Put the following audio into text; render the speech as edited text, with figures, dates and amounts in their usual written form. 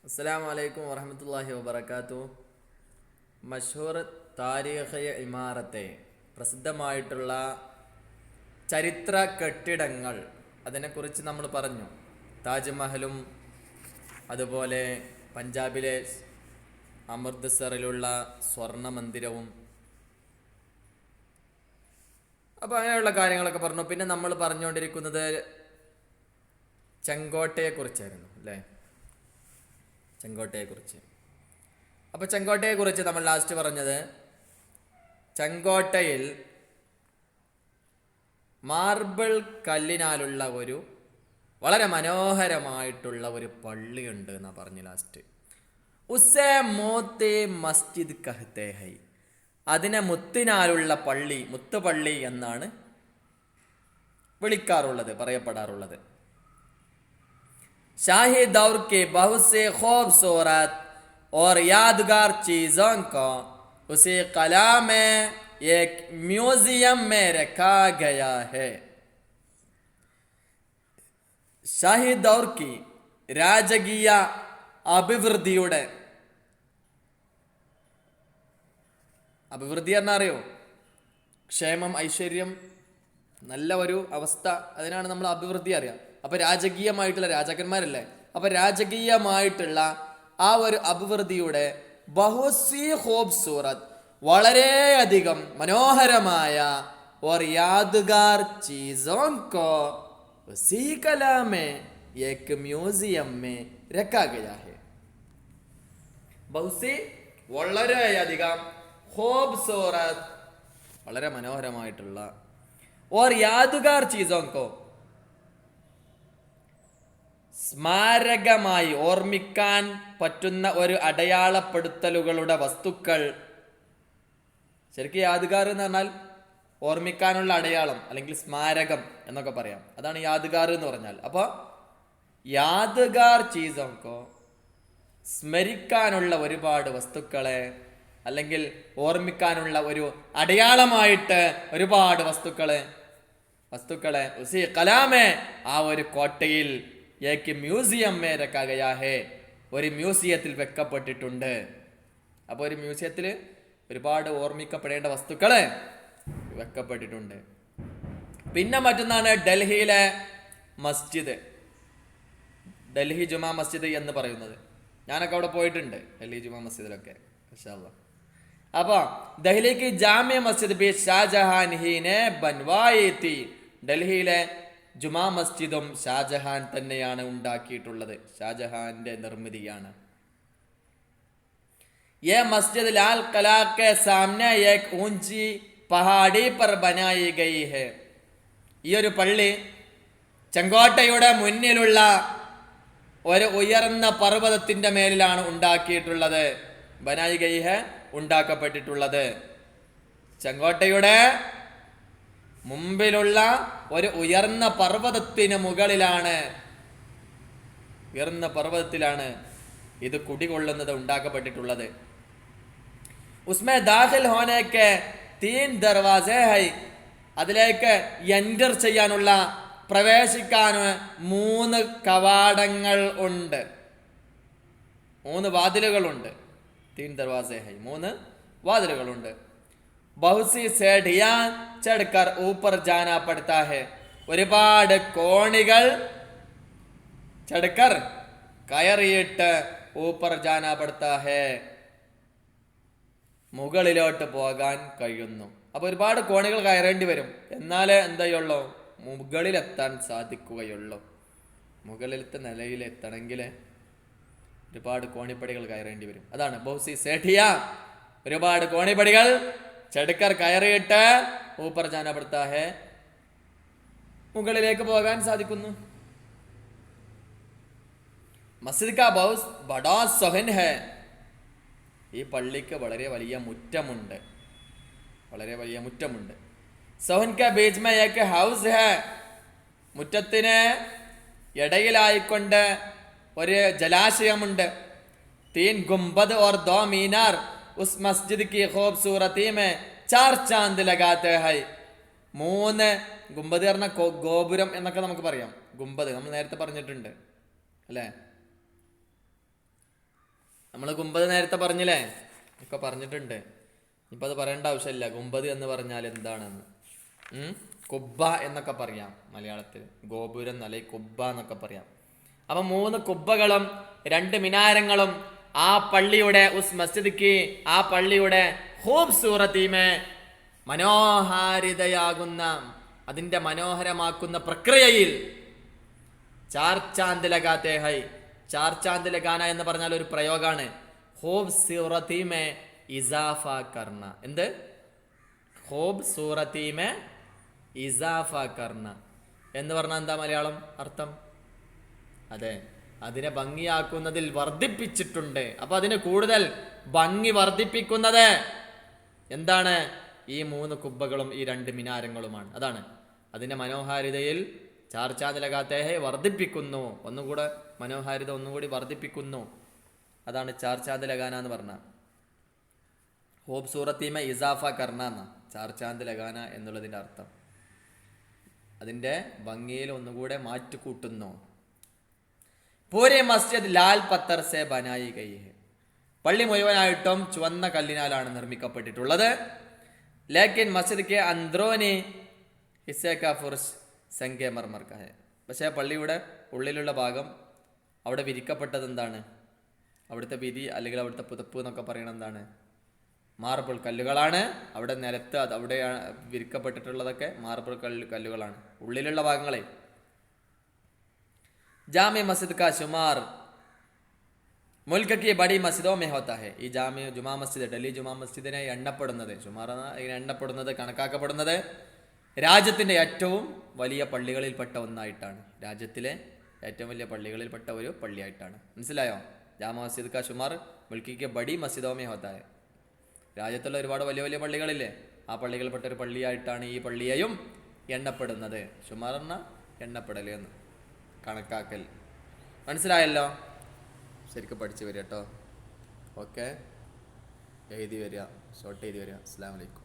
അസ്സലാമു അലൈക്കും വറഹ്മത്തുള്ളാഹി വബറകാതുഹു. മഷ്ഹൂർ താരീഖ് ഇമാറത്തെ, പ്രസിദ്ധമായിട്ടുള്ള ചരിത്ര കെട്ടിടങ്ങൾ, അതിനെക്കുറിച്ച് നമ്മൾ പറഞ്ഞു. താജ്മഹലും അതുപോലെ പഞ്ചാബിലെ അമൃത്സറിലുള്ള സ്വർണ്ണ മന്ദിരവും, അപ്പോൾ അങ്ങനെയുള്ള കാര്യങ്ങളൊക്കെ പറഞ്ഞു. പിന്നെ നമ്മൾ പറഞ്ഞുകൊണ്ടിരിക്കുന്നത് ചെങ്കോട്ടയെക്കുറിച്ചായിരുന്നു അല്ലേ? ചെങ്കോട്ടയെക്കുറിച്ച്. അപ്പോൾ ചെങ്കോട്ടയെക്കുറിച്ച് നമ്മൾ ലാസ്റ്റ് പറഞ്ഞത്, ചെങ്കോട്ടയിൽ മാർബിൾ കല്ലിനാലുള്ള ഒരു വളരെ മനോഹരമായിട്ടുള്ള ഒരു പള്ളിയുണ്ട് എന്നാണ് പറഞ്ഞു ലാസ്റ്റ്. ഉസേ മോത്തെ മസ്ജിദ് കഹ്തേ ഹൈ, അതിനെ മുത്തിനാലുള്ള പള്ളി, മുത്തുപള്ളി എന്നാണ് വിളിക്കാറുള്ളത്, പറയപ്പെടാറുള്ളത്. शाही दौर के बहुत से खूबसूरत और यादगार चीज़ों को उसी कला में एक म्यूजियम में रखा गया है. ഷാഹി ദൗർക്കി, രാജകീയ അഭിവൃദ്ധിയുടെ, അഭിവൃദ്ധി എന്നറിയോ? ക്ഷേമം, ഐശ്വര്യം, നല്ല ഒരു അവസ്ഥ, അതിനാണ് നമ്മൾ അഭിവൃദ്ധി അറിയാം. അപ്പോൾ രാജകീയമായിട്ടുള്ള, രാജാക്കന്മാരല്ലേ, അപ്പോൾ രാജകീയമായിട്ടുള്ള ആ ഒരു അഭിവൃദ്ധിയുടെ ബഹുസി ഖൂബ്സൂറത്ത്, വളരെയധികം മനോഹരമായ और यादगार चीज़ों को उसी कला में एक म्यूजियम में रखा गया है. ബഹുസി, വളരെയധികം, ഖൂബ്സൂറത്ത്, വളരെ മനോഹരമായിട്ടുള്ള, और यादगार चीज़ों को, സ്മാരകമായി ഓർമ്മിക്കാൻ പറ്റുന്ന ഒരു അടയാളപ്പെടുത്തലുകളുടെ വസ്തുക്കൾ. ശരിക്കും യാദ്ഗാർ എന്ന് പറഞ്ഞാൽ ഓർമ്മിക്കാനുള്ള അടയാളം അല്ലെങ്കിൽ സ്മാരകം എന്നൊക്കെ പറയാം. അതാണ് യാദ്ഗാർ എന്ന് പറഞ്ഞാൽ. അപ്പോൾ യാദ്ഗാർ ചീസോക്കോ, സ്മരിക്കാനുള്ള ഒരുപാട് വസ്തുക്കളെ അല്ലെങ്കിൽ ഓർമ്മിക്കാനുള്ള ഒരു അടയാളമായിട്ട് ഒരുപാട് വസ്തുക്കളെ ഉസി കലാമേ, ആ ഒരു കോട്ടയിൽ ഏക്ക് മ്യൂസിയം മേ രഖാ ഗയാ ഹേ, ഒരു മ്യൂസിയത്തിൽ വെക്കപ്പെട്ടിട്ടുണ്ട്. അപ്പോൾ ഒരു മ്യൂസിയത്തിൽ ഒരുപാട് ഓർമ്മിക്കപ്പെടേണ്ട വസ്തുക്കള് വെക്കപ്പെട്ടിട്ടുണ്ട്. പിന്നെ മറ്റൊന്നാണ് ഡൽഹിയിലെ മസ്ജിദ്, ഡൽഹി ജുമാ മസ്ജിദ് എന്ന് പറയുന്നത്. ഞാനൊക്കെ അവിടെ പോയിട്ടുണ്ട്, ഡൽഹി ജുമാ മസ്ജിദിലൊക്കെ ഇൻഷാ അല്ലാഹ്. അപ്പോൾ ദഹ്ലിക്ക് ജാമ്യ മസ്ജിദ് ബി ഷാജഹാൻ ഹി നെ ബൻവായി തി, ഡൽഹിയിലെ ജുമാ മസ്ജിദും ഷാജഹാൻ തന്നെയാണ് ഉണ്ടാക്കിയിട്ടുള്ളത്, ഷാജഹാന്റെ നിർമ്മിതിയാണ്. യേ മസ്ജിദ് ലാൽ കില കെ സാമനെ ഏക് ഊഞ്ചി പഹാടി പർ ബനായി ഗയി ഹെ, ഈ ഒരു പള്ളി ചെങ്കോട്ടയുടെ മുന്നിലുള്ള ഒരു ഉയർന്ന പർവ്വതത്തിന്റെ മേലിലാണ് ഉണ്ടാക്കിയിട്ടുള്ളത്. ബനായി ഗയി ഹെ, ഉണ്ടാക്കപ്പെട്ടിട്ടുള്ളത്. ചെങ്കോട്ടയുടെ മുമ്പിലുള്ള ഒരു ഉയർന്ന പർവ്വതത്തിന് മുകളിലാണ്, ഉയർന്ന പർവ്വതത്തിലാണ് ഇത് കുടികൊള്ളുന്നത്, ഉണ്ടാക്കപ്പെട്ടിട്ടുള്ളത്. ഉസ്മേ ദാഖിൽ ഹോനെ കെ 3 ദർവാസേ ഹൈ, അതിലേക്ക് എൻ്റർ ചെയ്യാനുള്ള, പ്രവേശിക്കാൻ 3 കവാടങ്ങൾ ഉണ്ട്, 3 വാതിലുകളുണ്ട്. 3 ദർവാസേ ഹൈ, 3 വാതിലുകളുണ്ട്. ബഹുസി സേഠിയാ ചढ़कर ऊपर जाना पड़ता है, ഒരുപാട് കോണികൾ ചढ़कर കയറിയിട്ട് ഊപ്പർ ജാനാ പड़ता है, മുകളിലോട്ട് പോകാൻ കഴിയുന്നു. അപ്പോൾ ഒരുപാട് കോണികൾ കയറേണ്ടി വരും, എന്നാലേ എന്തായുള്ളൂ, മുകളിലെത്താൻ സാധിക്കുകയുള്ളൂ. മുകളിലത്തെ നിലയിൽ എത്തണമെങ്കിൽ ഒരുപാട് കോണിപ്പടികൾ കയറേണ്ടി വരും. അതാണ് ബഹുസി സേഠിയ, ഒരുപാട് കോണിപ്പടികൾ ചढ़कर കയറിയിട്ട് ഊപ്പർ ജാനാ പड़ता है, മുകളിലേക്ക് പോകാൻ സാധിക്കുന്നു. മസ്ജിദ് കാ ബഹുത് ബഡാ സഹൻ ഹെ, ഈ പള്ളിക്ക് വളരെ വലിയ മുറ്റമുണ്ട്, വളരെ വലിയ മുറ്റമുണ്ട്. സഹൻ കാ ബീച്ച് മേ ഏക് ഹൗസ് ഹെ, മുറ്റത്തിന് ഇടയിലായിക്കൊണ്ട് ഒരു ജലാശയമുണ്ട്. 3 ഗുംബദ് और 2 मीनार उस मस्जिद की खूबसूरती में 4 चांद लगाते हैं. 3 ഗുംബദ് പറഞ്ഞ ഗോപുരം എന്നൊക്കെ നമുക്ക് പറയാം. ഗുംബദ് നമ്മൾ നേരത്തെ പറഞ്ഞിട്ടുണ്ട് അല്ലേ? നമ്മൾ ഗുംബദ് നേരത്തെ പറഞ്ഞില്ലേ, ഒക്കെ പറഞ്ഞിട്ടുണ്ട്. ഇപ്പം അത് പറയേണ്ട ആവശ്യമില്ല ഗുംബദ് എന്ന് പറഞ്ഞാൽ എന്താണെന്ന്. കുബ്ബ എന്നൊക്കെ പറയാം മലയാളത്തിൽ, ഗോപുരം എന്നല്ല കുബ്ബ എന്നൊക്കെ പറയാം. അപ്പൊ 3 കുബ്ബകളും 2 മിനാരങ്ങളും ആ പള്ളിയുടെ ഉസ് മസ്ജിദ്ക്ക്, ആ പള്ളിയുടെ ഖൂബ്സൂറതീമേ മനോഹാരിതയാകുന്ന, അതിന്റെ മനോഹരമാക്കുന്ന പ്രക്രിയയിൽ ചാർ ചാന്ദ് ലഗാത്തെ ഹൈ. ചാർ ചാന്ദ് ലഗാന എന്ന് പറഞ്ഞാൽ ഒരു പ്രയോഗമാണ്. ഖൂബ്സൂറതീമേ ഇസാഫ കർണ. എന്ത്? ഖൂബ്സൂറതീമേ ഇസാഫ കർണ എന്ന് പറഞ്ഞാൽ എന്താ മലയാളം അർത്ഥം? അതെ, അതിനെ ഭംഗിയാക്കുന്നതിൽ വർദ്ധിപ്പിച്ചിട്ടുണ്ട്. അപ്പൊ അതിന് കൂടുതൽ ഭംഗി വർദ്ധിപ്പിക്കുന്നത് എന്താണ്? ഈ 3 കുബ്ബകളും ഈ 2 മിനാരങ്ങളുമാണ്. അതാണ് അതിന്റെ മനോഹാരിതയിൽ ചാർ ചാന്ദ് ലഗാത്തെ ഹൈ വർദ്ധിപ്പിക്കുന്നു. ഒന്നുകൂടെ മനോഹാരിത ഒന്നുകൂടി വർദ്ധിപ്പിക്കുന്നു. അതാണ് ചാർ ചാന്ദ് ലഗാന എന്ന് പറഞ്ഞ. ഖൂബ്സൂറതീമേ ഇസാഫ കർണ എന്ന ചാർ ചാന്ദ് ലഗാന എന്നുള്ളതിന്റെ അർത്ഥം. അതിന്റെ ഭംഗിയിൽ ഒന്നുകൂടെ മാറ്റുകൂട്ടുന്നു. പൂരെ മസ്ജിദ് ലാൽ പത്തർ സെ ബനായി ഗയി ഹെ. പള്ളി മുഴുവനായിട്ടും ചുവന്ന കല്ലിനാലാണ് നിർമ്മിക്കപ്പെട്ടിട്ടുള്ളത്. ലേക്കിൻ മസ്ജിദ് കെ അന്ത്രോനി ഹിസ്സെ കാ ഫുർഷ് സംഗെ മർമർ കാ ഹെ. പക്ഷേ പള്ളിയുടെ ഉള്ളിലുള്ള ഭാഗം അവിടെ വിരിക്കപ്പെട്ടത് എന്താണ്? അവിടുത്തെ വിരി അല്ലെങ്കിൽ അവിടുത്തെ പുതപ്പ് എന്നൊക്കെ പറയുന്നത് എന്താണ്? മാർബിൾ കല്ലുകളാണ്. അവിടെ നിലത്ത് അവിടെ വിരിക്കപ്പെട്ടിട്ടുള്ളതൊക്കെ മാർബിൾ കല്ലുകളാണ് ഉള്ളിലുള്ള ഭാഗങ്ങളെ. ജാമി മസ്ജിദ് കാ ശുമാർ മുൽക്ക് കി ബഡി മസ്ജിദോ മേ ഹോത്താ ഹെ. ഈ ജുമാ മസ്ജിദ്, ഡൽഹി ജുമാ മസ്ജിദിനെ എണ്ണപ്പെടുന്നത്, ശുമാർ എണ്ണപ്പെടുന്നത്, കണക്കാക്കപ്പെടുന്നത് രാജ്യത്തിന്റെ ഏറ്റവും വലിയ പള്ളികളിൽപ്പെട്ട ഒന്നായിട്ടാണ്. രാജ്യത്തിലെ ഏറ്റവും വലിയ പള്ളികളിൽപ്പെട്ട ഒരു പള്ളിയായിട്ടാണ്. മനസ്സിലായോ? ജാമ മസ്ജിദ് കാ ശുമാർ മുൽക്ക് കി ബഡി മസ്ജിദോ മേ ഹോത്താ ഹെ. രാജ്യത്തുള്ള ഒരുപാട് വലിയ വലിയ പള്ളികളില്ലേ, ആ പള്ളികളിൽപ്പെട്ട ഒരു പള്ളിയായിട്ടാണ് ഈ പള്ളിയെയും എണ്ണപ്പെടുന്നത്. ശുമാർ എന്ന എണ്ണപ്പെടൽ എന്ന്, കണക്കാക്കൽ. മനസ്സിലായല്ലോ? ശരിക്കും പഠിച്ചു വരിക കേട്ടോ. ഓക്കെ, എഴുതി വരിക, ഷോർട്ട് എഴുതി വരിക. അസ്സലാമു അലൈക്കും.